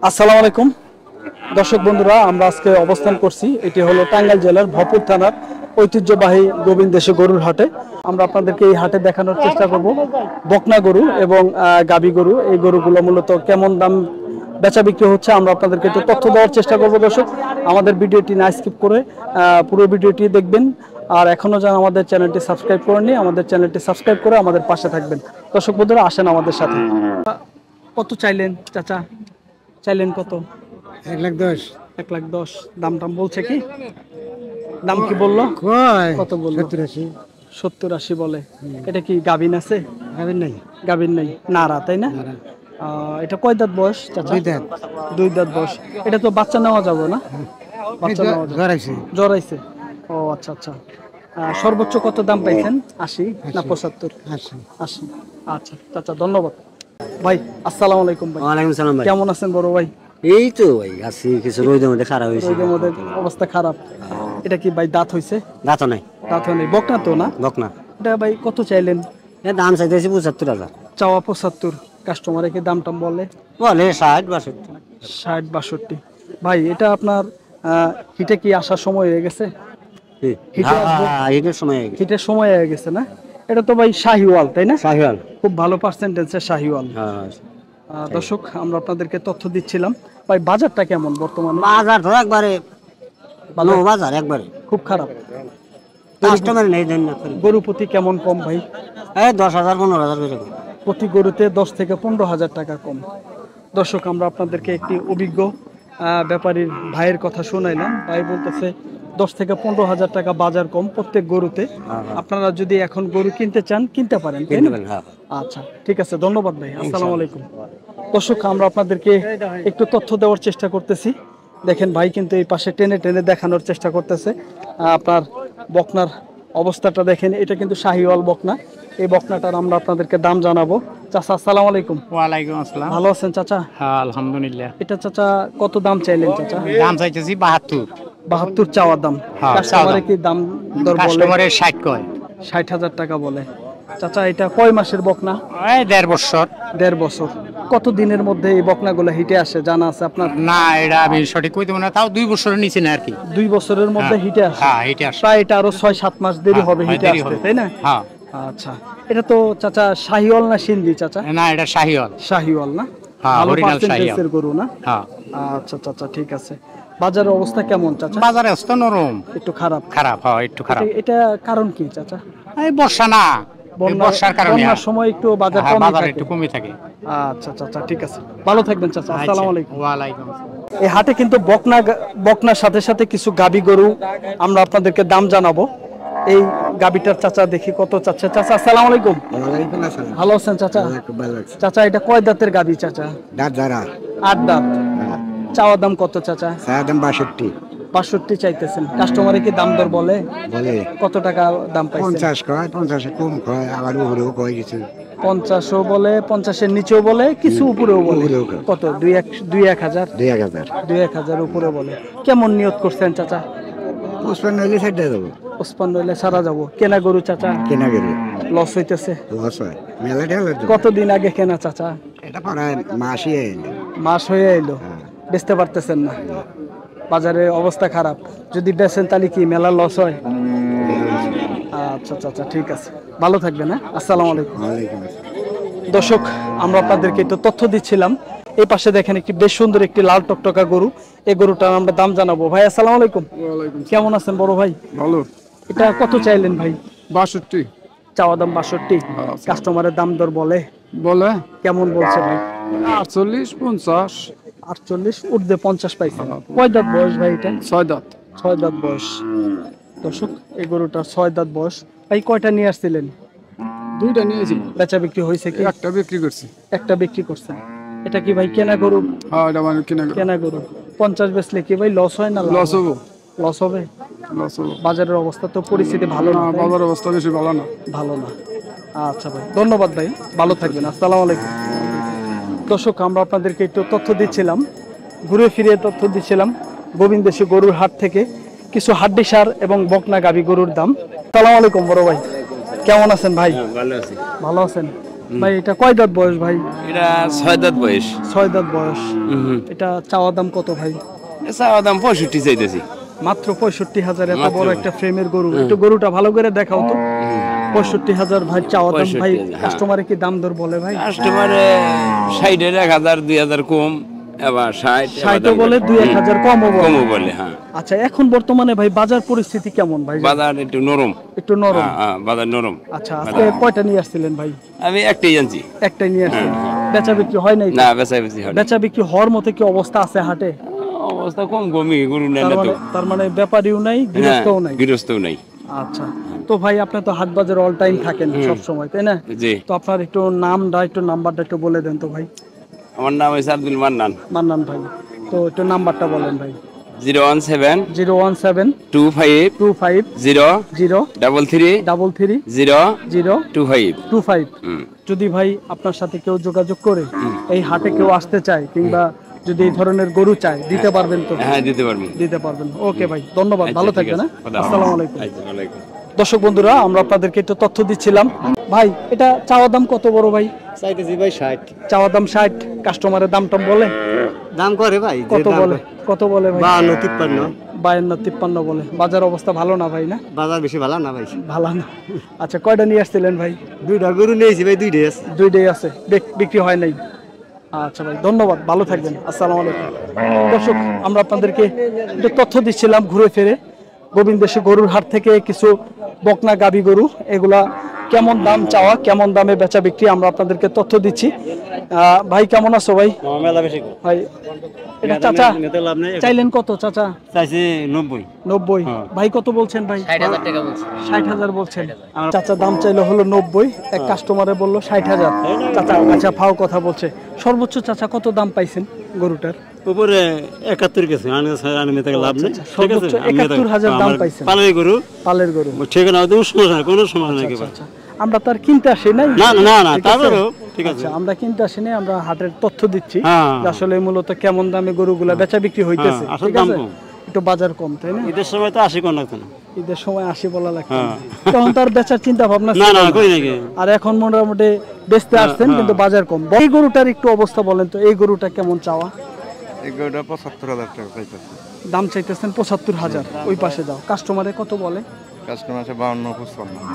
আসসালামু আলাইকুম দর্শক বন্ধুরা, আমরা আজকে অবস্থান করছি। এটি হলো টাঙ্গাইল জেলার ভরপুর থানার ঐতিহ্যবাহী গোবিন্দেশী গরুর হাটে। আমরা আপনাদেরকে এই হাটে দেখানোর চেষ্টা করব বকনা গরু এবং গাবি গরু। এই গরুগুলো মূলত কেমন দাম বেচা বিক্রি হচ্ছে আমরা আপনাদেরকে একটু তথ্য দেওয়ার চেষ্টা করব। দর্শক, আমাদের ভিডিওটি না স্কিপ করে পুরো ভিডিওটি দেখবেন। আর এখনো যারা আমাদের চ্যানেলটি সাবস্ক্রাইব করেননি, আমাদের চ্যানেলটি সাবস্ক্রাইব করে আমাদের পাশে থাকবেন। দর্শক বন্ধুরা, আসেন আমাদের সাথে। কত চাইলেন চাচা? চাইলেন কত? 1,10,000 1,10,000 দাম টাম বলছে কি? দাম কি বললো? কত বললো? 70-80 বলে। এটা কি গাভিন আছে? গাভিন নাই, নাড়া, তাই না? এটা কয় দাঁত বয়স চাচা? 2 দাঁত। 2 দাঁত বয়স। এটা তো বাচ্চা নেওয়া যাবে না? বাচ্চা নেওয়া যাবে। জরাইছে। ও আচ্ছা আচ্ছা। সর্বোচ্চ কত দাম পাইছেন? 80 না 75? 80। আচ্ছা চাচা, ধন্যবাদ। ভাই আসসালামু আলাইকুম। ভাই ওয়ালাইকুম সালাম ভাই। কেমন আছেন বড় ভাই? এই তো ভাই আছি, কিছু রোদের মধ্যে খারাপ হইছে। রোদের মধ্যে অবস্থা খারাপ। এটা কি ভাই দাঁত হইছে? দাঁত নাই। দাঁত হয় নাই। বকনা তো না? বকনা। এটা ভাই কত চাইলেন? এর দাম চাইতেছি 75,000। চাওয়া 75। কাস্টমারে কি দাম টাম বলে? বলে 60-62। 60-62। ভাই এটা আপনার হিটে কি আসার সময় হয়ে গেছে? ঈদের সময় হিটের সময় হয়ে গেছে না? এটা তো ভাই শাহিওয়াল, তাই না? শাহিওয়াল, খুব ভালো পার্সেন্টেজের শাহিওয়াল। দর্শক, আমরা আপনাদেরকে তথ্য দিচ্ছিলাম। ভাই বাজারটা কেমন বর্তমানে? বাজার তো একবারে ভালো, বাজার একবারে খুব খারাপ। কাস্টমার নেই দেন না। গরু প্রতি কেমন কম ভাই? এই 10,000-15,000 করে। প্রতি গরুতে 10 থেকে 15,000 টাকা কম। দর্শক, আমরা আপনাদেরকে একটি অভিজ্ঞ ব্যাপারীর ভাইয়ের কথা শোনাইলাম। ভাই বলতেছে 10 থেকে 15,000 টাকা বাজার কম প্রত্যেক গরুতে। আপনারা যদি এখন গরু কিনতে চান কিনতে পারেন। আচ্ছা ঠিক আছে, ধন্যবাদ ভাই। আসসালামু আলাইকুম। দর্শক, আমরা আপনাদেরকে একটু তথ্য দেওয়ার চেষ্টা করতেছি। দেখেন ভাই কিন্তু এই পাশে টেনে টেনে দেখানোর চেষ্টা করতেছে। আপনার বকনার অবস্থাটা দেখেন, এটা কিন্তু শাহিওয়াল বকনা। এই বকনাটার আমরা আপনাদেরকে দাম জানাবো। চাচা আসসালামু আলাইকুম। ওয়ালাইকুম আসসালাম। ভালো আছেন চাচা? হ্যাঁ আলহামদুলিল্লাহ। এটা চাচা কত দাম চাইলেন চাচা? দাম চাইতেছি 72। 72 চাওয়ার দাম। হ্যাঁ, কাস্টমারে কি দাম দর বলে? কাস্টমারে 60 কয়। 60,000 টাকা বলে। চাচা এটা কয় মাসের বকনা? এই 1.5 বছর। 1.5 বছর। কত দিনের মধ্যে এই বকনাগুলো হিটে আসে জানা আছে আপনার? না, এটা আমি সঠিক কইতে না, তাও 2 বছরের নিচে না আর কি। 2 বছরের মধ্যে হিটে আসে? হ্যাঁ হিটে আসে। প্রায় এটা আরো 6-7 মাস দেরি হবে হিটে আসতে, তাই না? হ্যাঁ। আচ্ছা, এটা তো চাচা শাহিওয়াল না সিন্ধি চাচা? না, এটা শাহিওয়াল। শাহিওয়াল না? হ্যাঁ, ভালো অরিজিনাল পার্সেন্টেজের শাহিওয়াল গরু না? হ্যাঁ। আচ্ছা চাচা ঠিক আছে। বাজারের অবস্থা কেমন চাচা? বাজারে অবস্থা নরম। একটু খারাপ। খারাপ, হ্যাঁ একটু খারাপ। এটা কারণ কি চাচা? এই বর্ষা না, বর্ষার কারণে বন্যার সময় একটু বাজার কম বাজার থাকে। একটু কমে থাকে। আচ্ছা চাচা ঠিক আছে, ভালো থাকবেন চাচা। আসসালামু আলাইকুম। ওয়ালাইকুম আসসালাম। এই হাটে কিন্তু বকনার সাথে সাথে কিছু গাবি গরু আমরা আপনাদেরকে দাম জানাবো। এই গাবিটার চাচা দেখি কত চাচ্ছে। চাচা আসসালামু আলাইকুম। ভালো আছেন চাচা? চাচা এটা কয় দাঁতের গাবি চাচা? দাঁত যারা 8 দাঁত। চাওয়া দাম কত চাচা? দাম 62। 62 চাইতেছেন। কাস্টমারে কি দাম দর বলে? কত টাকা দাম পাইছেন? 50 কয়, 50 কম কয়, আবার উপরেও কয় কিছু। 50ও বলে, 50-এর নিচেও বলে, কিছু উপরেও বলে। কত? 2-1,000? 2-1,000 উপরে বলে। কেমন নিয়ত করছেন চাচা? 55 হইলে ছেড়ে দেবো। 55 হইলে সারা যাবো। কেনা গরু চাচা? কেনা গেল লস হইতেছে? লস হয়, মেলা ঢেলে তো। কতদিন আগে কেনা চাচা? এটা প্রায় মাসই এলো। মাস হয়ে এলো, বেচতে পারতেছেন না? বাজারে অবস্থা খারাপ। যদি বেচেন তাহলে কি মেলা লস হয়? আচ্ছা চাচা ঠিক আছে, ভালো থাকবেন। হ্যাঁ, আসসালামু আলাইকুম। দর্শক, আমরা আপনাদেরকে একটু তথ্য দিচ্ছিলাম। এই পাশে দেখেন একটি বেশ সুন্দর একটি লাল টকটকা গরু। এই গরুটার আমরা দাম জানাবো। ভাই আসসালামু আলাইকুম। কেমন আছেন বড় ভাই? ভালো। এটা কত চাইলেন ভাই? 62। চাওয়া দাম 62। কাস্টমারের দাম দর বলে? কেমন বলছে ভাই? 48, 50। 48 উর্ধে 50 পাইছে। কয় দাঁত বয়স ভাই এটা? 6 দাঁত। 6 দাঁত বয়স। দর্শক, এই গরুটার 6 দাঁত বয়স। ভাই কয়টা নিয়ে আসছিলেন? 2টা নিয়েছি। বেচা বিক্রি হয়েছে কি? একটা বিক্রি করছি। একটা বিক্রি করছেন। এটা কি ভাই কেনা গরু? হ্যাঁ, এটা মানে কেনা গরু। 50 বেচলে কি ভাই লস হয় না? লস হবো। লস হবে। লস হবো। বাজারের অবস্থা তো পরিস্থিতি ভালো না। বাজার অবস্থা বেশি ভালো না। ভালো না। আচ্ছা ভাই, ধন্যবাদ ভাই, ভালো থাকবেন। আসসালামু আলাইকুম। দর্শক, আমরা আপনাদেরকে একটু তথ্য দিচ্ছিলাম, ঘুরে ফিরে তথ্য দিচ্ছিলাম গোবিন্দেশী গরুর হাট থেকে কিছু হাড্ডি সার এবং বকনা গাবি গরুর দাম। আসসালামু আলাইকুম বড় ভাই, কেমন আছেন ভাই? ভালো আছি। ভালো আছেন। ভাই এটা কয় দাঁত বয়স ভাই? এটা 6 দাঁত বয়স। 6 দাঁত বয়স। এটা চাওয়া দাম কত ভাই? চাওয়া দাম 65 চাইতেছি। মাত্র 65,000। এত মাত্র বড় ভাই। একটা ফ্রেমের গরু, একটু গরুটা ভালো করে দেখাও তো। 65,000 ভাই চাওয়া দাম। ভাই 65,000, হ্যাঁ। কাস্টমারে কি দাম দর বলে ভাই? কাস্টমারে 60 1000 2000 কম, আবার 60 60 বলে 2-1000 কমও বলে। কমও বলে, হ্যাঁ। আচ্ছা, এখন বর্তমানে ভাই বাজার পরিস্থিতি কেমন ভাই? বাজার একটু নরম। একটু নরম। হ্যাঁ, বাজার নরম। আচ্ছা, আজকে কয়টা নিয়ে আসছিলেন ভাই? আমি একটাই জানছি। একটাই নিয়ে আসছিলেন। বেচা বিক্রি হয় নাই তো? না, বেচা হয় না। বেচা বিক্রি হওয়ার মতো কি অবস্থা আছে হাটে? অবস্থা কম কমই, গরু নেই না তো। তার মানে ব্যাপারীও নাই, গৃহস্থও নাই। গৃহস্থও নাই। আচ্ছা, তো ভাই আপনি তো হাট বাজার অল টাইম থাকেন সব সময়, তাই না? জি। তো আপনার একটু নামটা একটু নাম্বারটা একটু বলে দেন তো ভাই। আমার নাম হইছে আব্দুল মান্নান। মান্নান ভাই, তো একটু নাম্বারটা বলেন ভাই। 017 017 25 25 0 0 33 33 0 0 25। 25। যদি ভাই আপনার সাথে কেউ যোগাযোগ করে এই হাটে কেউ আসতে চায়, কিংবা যদি এই ধরনের গরু চায়, দিতে পারবেন তো? হ্যাঁ, দিতে পারবো। দিতে পারবেন। ওকে ভাই, ধন্যবাদ, আচ্ছা, ভালো ঠিক থাকবেন। আছে। হ্যাঁ, খোদা হাফেজ। আসসালামু আলাইকুম। আচ্ছা, ওয়ালাইকুম। দর্শক বন্ধুরা, আমরা আপনাদেরকে একটু তথ্য দিচ্ছিলাম। ভাই এটা চাওয়া দাম কত বড় ভাই? চাইতেছি ভাই 60 চাওয়া দাম 60। কাস্টমারের দাম টাম বলে? দাম করে ভাই কত বলে? কত বলে ভাই? 52 53 52 53 বলে। বাজার অবস্থা ভালো না ভাই? না, বাজার বেশি ভালো না ভাই। ভালো না। আচ্ছা, কয়টা নিয়ে আসছিলেন ভাই? দুইটা গরু নিয়েছি ভাই, দুইটাই আছে। দুইটাই আছে, বিক্রি হয় নাই। আচ্ছা ভাই, ধন্যবাদ, ভালো থাকবেন। আসসালামু আলাইকুম। দর্শক, আমরা আপনাদেরকে একটু তথ্য দিচ্ছিলাম ঘুরে ফিরে গোবিন্দেশে গরুর হাট থেকে কিছু বকনা গাবি গরু, এগুলা কেমন দাম চাওয়া, কেমন দামে বেচা বিক্রি, আমরা আপনাদেরকে তথ্য দিচ্ছি। ভাই কেমন আছো ভাই? মেলা বেশি ভাই এটা চাচা নিতে লাভ নেই। চাইলেন কত চাচা? চাইছি 90। 90। ভাই কত বলছেন ভাই? 60,000 টাকা বলছে। 60,000 বলছেন। চাচা দাম চাইলো হলো 90, এক কাস্টমারে বললো 60,000। চাচা আচ্ছা ফাও কথা বলছে। সর্বোচ্চ চাচা কত দাম পাইছেন গরুটার? উপরে 71 গেছে, আনে নিতে লাভ নেই। সর্বোচ্চ 71,000 দাম পাইছেন। পালের গরু, পালের গরু। ঠিকানা তো সমস্যা নাই, কোনো সমস্যা নাই। আচ্ছা, আমরা তার কিনতে আসি নাই। না না না, ঠিক আছে? তারপরেও ঠিক আছে। আচ্ছা, আমরা কিনতে আসি নাই, আমরা হাটের তথ্য দিচ্ছি হ্যাঁ। যে আসলে মূলত কেমন দামে গরুগুলা বেচা বিক্রি হইতেছে। হ্যাঁ, আসল ঠিক দাম আছে, কম। একটু বাজার কম, তাই না? ঈদের সময় তো 80 কোন লাগতো না। ঈদের সময় 80 বলা লাগতো না। হ্যাঁ। তখন তার বেচার চিন্তা ভাবনা না ছিল না, না। কই নাকি। আর এখন মোটামুটি বেচতে আসছেন, কিন্তু বাজার কম। এই গরুটার একটু অবস্থা বলেন তো, এই গরুটা কেমন চাওয়া? এগুলোটা 75,000 টাকা চাইতেছে। দাম চাইতেছেন 75,000। ওই পাশে যাও, কাস্টমারে কত বলে? কাস্টমার আছে 52 55।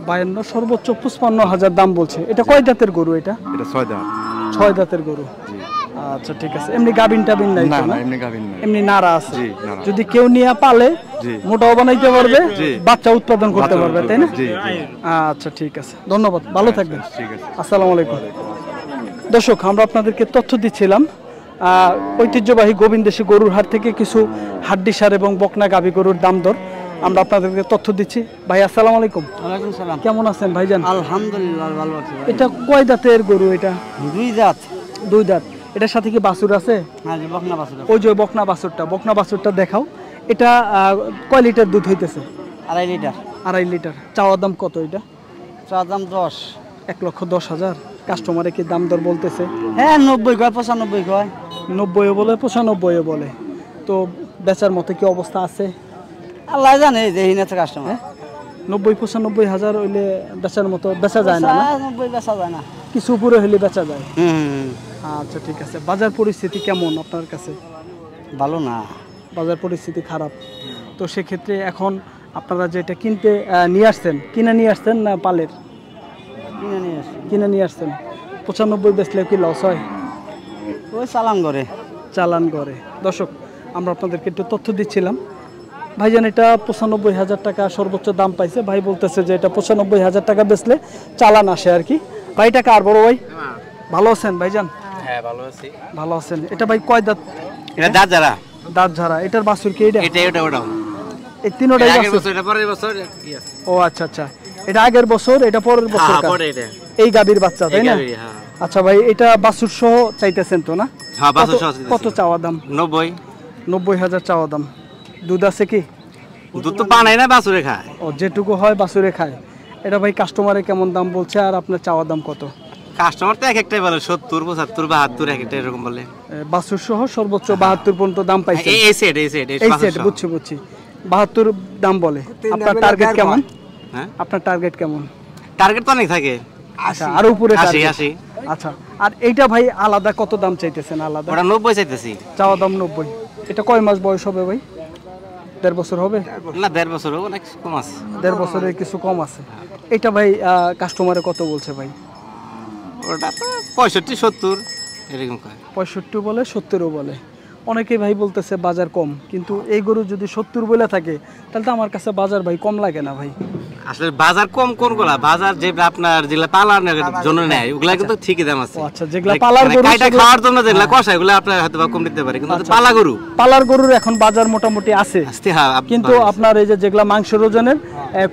52, সর্বোচ্চ 55,000 দাম বলছে। এটা কয় দাঁতের গরু? এটা এটা 6 দাঁত। 6 দাঁতের গরু। আচ্ছা, ঠিক আছে। এমনি গাবিন টাবিন নাই না তো? না, না, এমনি গাভিন নাই। এমনি নাড়া আছে। জি, নাড়া। যদি কেউ নিয়ে পালে জি। মোটাও বানাইতে পারবে, জি। বাচ্চা উৎপাদন করতে বাচ্চা পারবে, তাই না? জি, জি। আচ্ছা, ঠিক আছে, ধন্যবাদ, ভালো থাকবেন। ঠিক আছে। আসসালামু আলাইকুম। দর্শক, আমরা আপনাদেরকে তথ্য দিচ্ছিলাম ঐতিহ্যবাহী গোবিন্দেশী গরুর হাট থেকে কিছু হাড্ডিসার এবং বকনা গাভী গরুর দাম দর আমরা আপনাদেরকে তথ্য দিচ্ছি। ভাই আসসালামু আলাইকুম। ওয়ালাইকুম সালাম। কেমন আছেন ভাইজান? আলহামদুলিল্লাহ ভালো আছি ভাই। এটা কয় দাঁতের গরু? এটা দুই জাত। 2 দাঁত। এটার সাথে কি বাছুর আছে? হ্যাঁ, যে বকনা বাছুর। ওই যে বকনা বাছুরটা দেখাও। এটা কয় লিটার দুধ হইতেছে? 2.5 লিটার। 2.5 লিটার। চাওয়ার দাম কত এটা? চা দাম 10। 1,10,000। কাস্টমারে কি দাম দর বলতেছে? হ্যাঁ, 90 কয়, 95 কয়। 90 বলে, 95 বলে। তো বেচার মতো কি অবস্থা আছে? আল্লাহ জানে, দেখি না তো কাস্টমার। 90-95,000 হইলে বেচার মতো বেচা যায় না? 90 বেচা যায় না। কিছু উপরে হইলে বেচা যায়। হুম, আচ্ছা, ঠিক আছে। বাজার পরিস্থিতি কেমন আপনার কাছে? ভালো না। বাজার পরিস্থিতি খারাপ। তো সেক্ষেত্রে এখন আপনারা যেটা কিনতে নিয়ে আসছেন, কিনে নিয়ে আসছেন না পালের? কিনে নিয়ে আসি। কিনে নিয়ে আসছেন। 95 বেচলে কি লস হয়? ওই চালান করে। চালান করে। দর্শক, আমরা আপনাদেরকে একটু তথ্য দিচ্ছিলাম। ভাইজান এটা 95,000 টাকা সর্বোচ্চ দাম পাইছে। ভাই বলতেছে যে এটা 95,000 টাকা বেচলে চালান আসে আর কি। ভাই টাকা আর বড় ভাই ভালো আছেন ভাইজান? হ্যাঁ, ভালো আছি। ভালো আছেন। এটা ভাই কয় দাঁত? এটা দাঁত যারা। দাঁত ঝাড়া। এটার বাছুর কি এটা? এটা ওটা। এই তিনটাই বাছুর? এটা পরের বছর। ও আচ্ছা আচ্ছা, এটা আগের বছর, এটা পরের বছর। পরে এটা। এই গাবির বাচ্চা, তাই না? হ্যাঁ। আচ্ছা ভাই, এটা বাছুর সহ চাইতেছেন তো না? হ্যাঁ, বাছুর সহ কত চাওয়া দাম? 90। 90,000 চাওয়া দাম। দুধ আছে কি? দুধ তো বানায় না, বাছুরে খায়। ও, যেটুকু হয় বাছুরে খায়। এটা ভাই কাস্টমারে কেমন দাম বলছে, আর আপনার চাওয়া দাম কত? কাস্টমার তো এক একটাই বলে 70 75 72 এক একটা এরকম বলে। বাছুর সহ সর্বোচ্চ 72 পর্যন্ত দাম পাইছে। এই সেট এই সেট, বুঝছি। 72 দাম বলে। আপনার টার্গেট কেমন? হ্যাঁ, আপনার টার্গেট কেমন? টার্গেট তো অনেক থাকে। আচ্ছা আর উপরে 80 target। 80 আচ্ছা আর এইটা ভাই আলাদা কত দাম চাইতেছেন আলাদা? ওটা 90 চাইতেছি। চাওয়া দাম 90। এটা কয় মাস বয়স হবে ভাই? 1.5 বছর হবে? না 1.5 বছর অনেক কম আছে। 1.5 বছরের কিছু কম আছে। এটা ভাই কাস্টমারে কত বলছে ভাই? ওটা তো 65 70 এরকম কয়। 65 বলে 70ও বলে। অনেকেই ভাই বলতেছে বাজার কম, কিন্তু এই গরু যদি 70 বলে থাকে তাহলে তো আমার কাছে বাজার ভাই কম লাগে না ভাই। আসলে বাজার কম কোনগুলা, বাজার যে আপনার যেগুলা পালানোর জন্য নেয় ওগুলা কিন্তু ঠিকই দাম আছে। ও আচ্ছা, যেগুলা পালার গরু কাইটা সেগুলা- খাওয়ার জন্য যেগুলা কষায় এগুলা আপনার হয়তো বা কম দিতে পারে, কিন্তু পালা গরু পালার গরুর এখন বাজার মোটামুটি আছে, আস্তে হ্যাঁ কিন্তু আপনার এই যে যেগুলা মাংসের ওজনের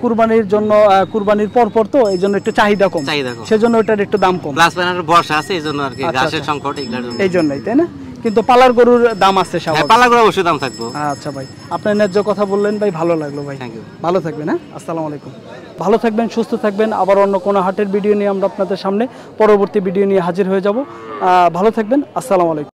কুরবানির জন্য কুরবানির পর পর তো এই জন্য একটু চাহিদা কম, চাহিদা কম। সেজন্য ওটার একটু দাম কম, প্লাস প্যানের বর্ষা আছে এই জন্য আর কি, আচ্ছা, ঘাসের আচ্ছা। সংকট এগুলার জন্য। এই জন্যই, তাই না? কিন্তু পালার গরুর দাম আছে হ্যাঁ স্বাভাবিক। পালা গরু অবশ্যই দাম থাকবো। আচ্ছা ভাই, আপনি ন্যায্য কথা বললেন ভাই, ভালো লাগলো ভাই। Thank you. ভালো থাকবেন, হ্যাঁ, আসসালামু আলাইকুম। ভালো থাকবেন, সুস্থ থাকবেন। আবার অন্য কোনো হাটের ভিডিও নিয়ে আমরা আপনাদের সামনে পরবর্তী ভিডিও নিয়ে হাজির হয়ে যাব। ভালো থাকবেন, আসসালামু আলাইকুম।